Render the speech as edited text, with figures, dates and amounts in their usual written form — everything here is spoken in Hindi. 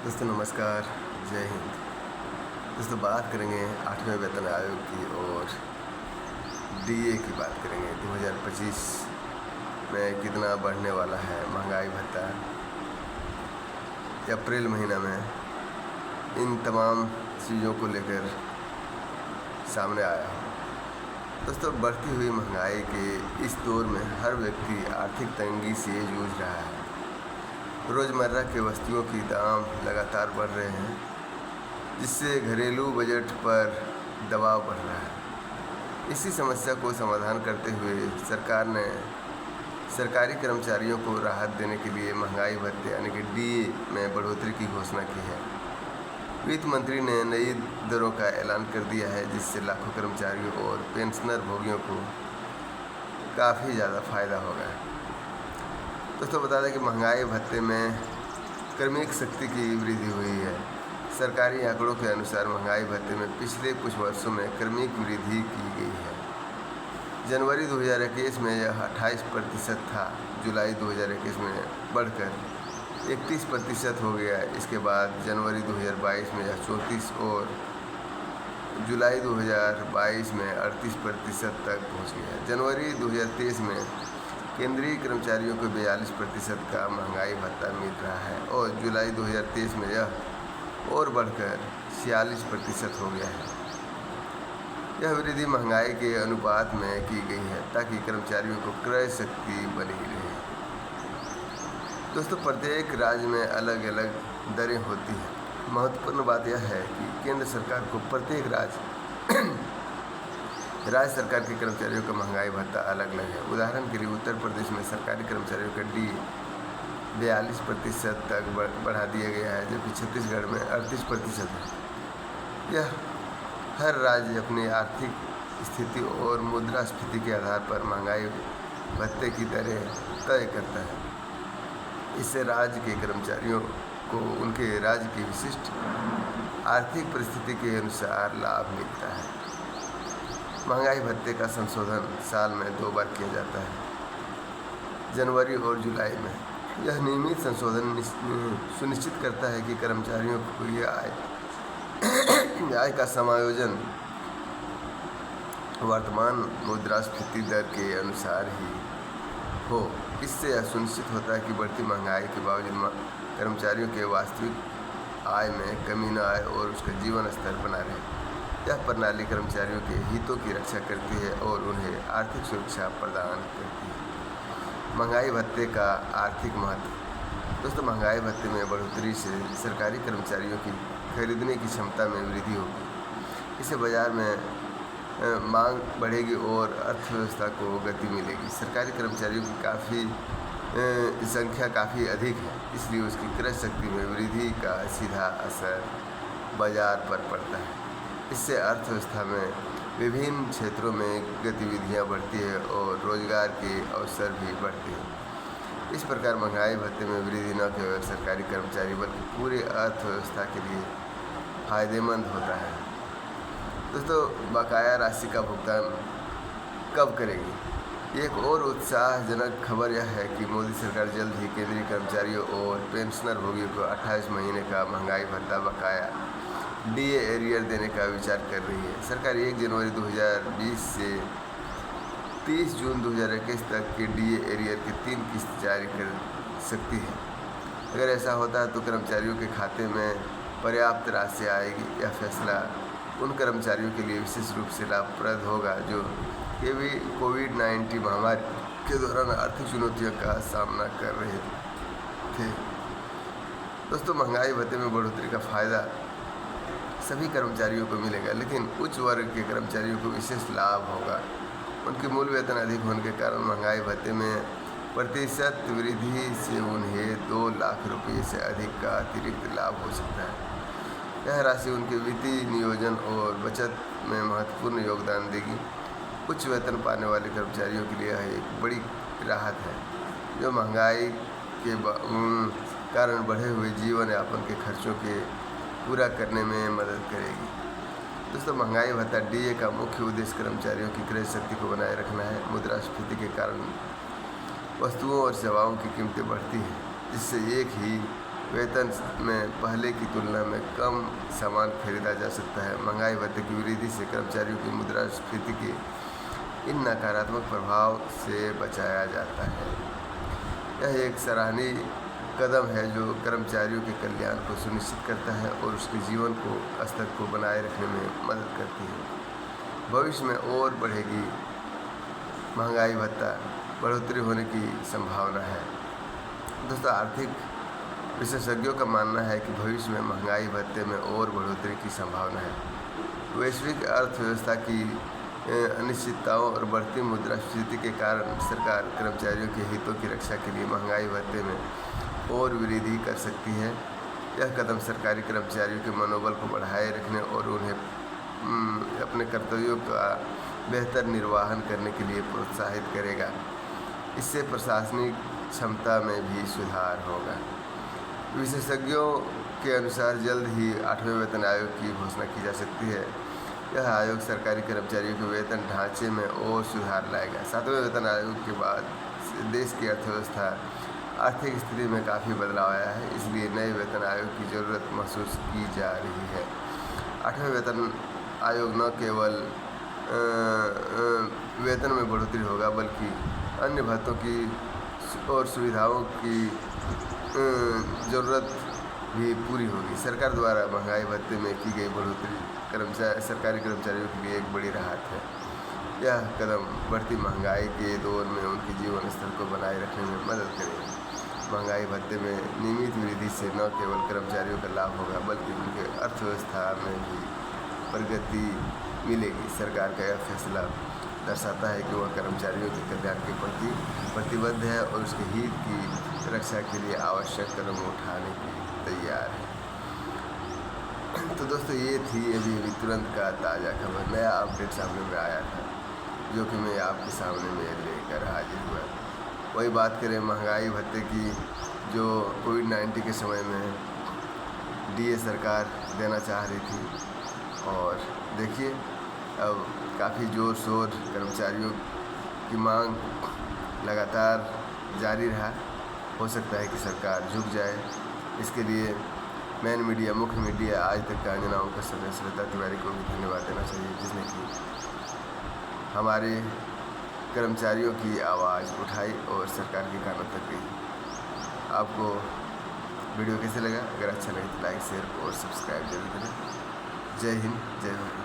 दोस्तों नमस्कार, जय हिंद। दोस्तों बात करेंगे 8वें वेतन आयोग की और डीए की बात करेंगे। 2025 में कितना बढ़ने वाला है महंगाई भत्ता अप्रैल महीना में, इन तमाम चीज़ों को लेकर सामने आया हूँ। दोस्तों बढ़ती हुई महंगाई के इस दौर में हर व्यक्ति आर्थिक तंगी से जूझ रहा है। रोज़मर्रा के वस्तुओं की दाम लगातार बढ़ रहे हैं, जिससे घरेलू बजट पर दबाव बढ़ रहा है। इसी समस्या को समाधान करते हुए सरकार ने सरकारी कर्मचारियों को राहत देने के लिए महंगाई भत्ते यानी कि डीए में बढ़ोतरी की घोषणा की है। वित्त मंत्री ने नई दरों का ऐलान कर दिया है, जिससे लाखों कर्मचारियों और पेंशनर भोगियों को काफ़ी ज़्यादा फ़ायदा होगा। दोस्तों बता दें कि महंगाई भत्ते में क्रमिक शक्ति की वृद्धि हुई है। सरकारी आंकड़ों के अनुसार महंगाई भत्ते में पिछले कुछ वर्षों में क्रमिक वृद्धि की गई है। जनवरी 2021 में यह 28% था, जुलाई 2021 में बढ़कर 31% हो गया। इसके बाद जनवरी 2022 में यह 34 और जुलाई 2022 में 38% तक पहुँच गया। जनवरी 2023 में केंद्रीय कर्मचारियों को 42% का महंगाई भत्ता मिल रहा है और जुलाई 2023 में यह और बढ़कर 46% हो गया है। यह वृद्धि महंगाई के अनुपात में की गई है ताकि कर्मचारियों को क्रय शक्ति बनी रहे। दोस्तों प्रत्येक राज्य में अलग अलग दरें होती हैं। महत्वपूर्ण बात यह है कि केंद्र सरकार को प्रत्येक राज्य सरकार के कर्मचारियों का महंगाई भत्ता अलग अलग है। उदाहरण के लिए उत्तर प्रदेश में सरकारी कर्मचारियों का डीए 42% तक बढ़ा दिया गया है, जबकि छत्तीसगढ़ में 38% है। यह हर राज्य अपनी आर्थिक स्थिति और मुद्रास्फीति के आधार पर महंगाई भत्ते की दरें तय करता है। इससे राज्य के कर्मचारियों को उनके राज्य की विशिष्ट आर्थिक परिस्थिति के अनुसार लाभ मिलता है। महंगाई भत्ते का संशोधन साल में 2 बार किया जाता है, जनवरी और जुलाई में। यह नियमित संशोधन सुनिश्चित करता है कि कर्मचारियों को आय का समायोजन वर्तमान मुद्रास्फीति दर के अनुसार ही हो। इससे यह सुनिश्चित होता है कि बढ़ती महंगाई के बावजूद कर्मचारियों के वास्तविक आय में कमी न आए और उसका जीवन स्तर बना रहे। यह प्रणाली कर्मचारियों के हितों की रक्षा करती है और उन्हें आर्थिक सुरक्षा प्रदान करती है। महंगाई भत्ते का आर्थिक महत्व। दोस्तों महंगाई भत्ते में बढ़ोतरी से सरकारी कर्मचारियों की खरीदने की क्षमता में वृद्धि होगी। इससे बाजार में मांग बढ़ेगी और अर्थव्यवस्था को गति मिलेगी। सरकारी कर्मचारियों की संख्या काफ़ी अधिक है, इसलिए उसकी क्रय शक्ति में वृद्धि का सीधा असर बाजार पर पड़ता है। इससे अर्थव्यवस्था में विभिन्न क्षेत्रों में गतिविधियां बढ़ती है और रोजगार के अवसर भी बढ़ते हैं। इस प्रकार महंगाई भत्ते में वृद्धि न केवल सरकारी कर्मचारी बल्कि पूरे अर्थव्यवस्था के लिए फायदेमंद होता है। दोस्तों बकाया राशि का भुगतान कब करेगी? एक और उत्साहजनक खबर यह है कि मोदी सरकार जल्द ही केंद्रीय कर्मचारियों और पेंशनर भोगियों को 28 महीने का महंगाई भत्ता बकाया डीए एरियर देने का विचार कर रही है। सरकार 1 जनवरी 2020 से 30 जून 2021 तक के डीए एरियर की 3 किस्त जारी कर सकती है। अगर ऐसा होता है तो कर्मचारियों के खाते में पर्याप्त राशि आएगी। यह फैसला उन कर्मचारियों के लिए विशेष रूप से लाभप्रद होगा जो कोविड-19 महामारी के दौरान आर्थिक चुनौतियों का सामना कर रहे थे। दोस्तों महंगाई भत्ते में बढ़ोतरी का फ़ायदा सभी कर्मचारियों को मिलेगा, लेकिन उच्च वर्ग के कर्मचारियों को विशेष लाभ होगा। उनके मूल वेतन अधिक होने के कारण महंगाई भत्ते में प्रतिशत वृद्धि से उन्हें 2 लाख रुपये से अधिक का अतिरिक्त लाभ हो सकता है। यह राशि उनके वित्तीय नियोजन और बचत में महत्वपूर्ण योगदान देगी। उच्च वेतन पाने वाले कर्मचारियों के लिए यह एक बड़ी राहत है, जो महंगाई के कारण बढ़े हुए जीवन यापन के खर्चों के पूरा करने में मदद करेगी। दोस्तों महंगाई भत्ता डीए का मुख्य उद्देश्य कर्मचारियों की क्रय शक्ति को बनाए रखना है। मुद्रास्फीति के कारण वस्तुओं और सेवाओं की कीमतें बढ़ती हैं, जिससे एक ही वेतन में पहले की तुलना में कम सामान खरीदा जा सकता है। महंगाई भत्ते की वृद्धि से कर्मचारियों की मुद्रास्फीति के इन नकारात्मक प्रभाव से बचाया जाता है। यह एक सराहनीय कदम है जो कर्मचारियों के कल्याण को सुनिश्चित करता है और उसके जीवन को स्तर को बनाए रखने में मदद करती है। भविष्य में और बढ़ेगी महंगाई भत्ता बढ़ोतरी होने की संभावना है। दोस्तों, आर्थिक विशेषज्ञों का मानना है कि भविष्य में महंगाई भत्ते में और बढ़ोतरी की संभावना है। वैश्विक अर्थव्यवस्था की अनिश्चितताओं और बढ़ती मुद्रास्फीति के कारण सरकार कर्मचारियों के हितों की रक्षा के लिए महंगाई भत्ते में और वृद्धि कर सकती है। यह कदम सरकारी कर्मचारियों के मनोबल को बढ़ाए रखने और उन्हें अपने कर्तव्यों का बेहतर निर्वहन करने के लिए प्रोत्साहित करेगा। इससे प्रशासनिक क्षमता में भी सुधार होगा। विशेषज्ञों के अनुसार जल्द ही 8वें वेतन आयोग की घोषणा की जा सकती है। यह आयोग सरकारी कर्मचारियों के वेतन ढांचे में और सुधार लाएगा। 7वें वेतन आयोग के बाद देश की अर्थव्यवस्था आर्थिक स्थिति में काफ़ी बदलाव आया है, इसलिए नए वेतन आयोग की ज़रूरत महसूस की जा रही है। 8वें वेतन आयोग न केवल वेतन में बढ़ोतरी होगा बल्कि अन्य भत्तों की और सुविधाओं की ज़रूरत भी पूरी होगी। सरकार द्वारा महंगाई भत्ते में की गई बढ़ोतरी सरकारी कर्मचारियों के लिए एक बड़ी राहत है। यह कदम बढ़ती महंगाई के दौर में उनके जीवन स्तर को बनाए रखने में मदद करेगा। महंगाई भत्ते में नियमित वृद्धि से न केवल कर्मचारियों का लाभ होगा बल्कि उनके अर्थव्यवस्था में भी प्रगति मिलेगी। सरकार का यह फैसला दर्शाता है कि वह कर्मचारियों के कल्याण के प्रति प्रतिबद्ध है और उसके हित की रक्षा के लिए आवश्यक कदम उठाने के लिए तैयार है। तो दोस्तों, ये थी अभी तुरंत का ताज़ा खबर, नया अपडेट सामने में आया था जो कि मैं आपके सामने में लेकर हाजिर हुआ। वही बात करें महंगाई भत्ते की, जो कोविड-19 के समय में डीए सरकार देना चाह रही थी, और देखिए अब काफ़ी ज़ोर शोर कर्मचारियों की मांग लगातार जारी रहा। हो सकता है कि सरकार झुक जाए। इसके लिए मेन मीडिया, मुख्य मीडिया, आज तक के अंजनाओं का समय श्वेता तिवारी को भी धन्यवाद देना चाहिए, जिसने कि हमारे कर्मचारियों की आवाज़ उठाई और सरकार के कानों तक गई। आपको वीडियो कैसे लगा? अगर अच्छा लगे तो लाइक, शेयर और सब्सक्राइब जरूर करें। जय हिंद, जय भारत।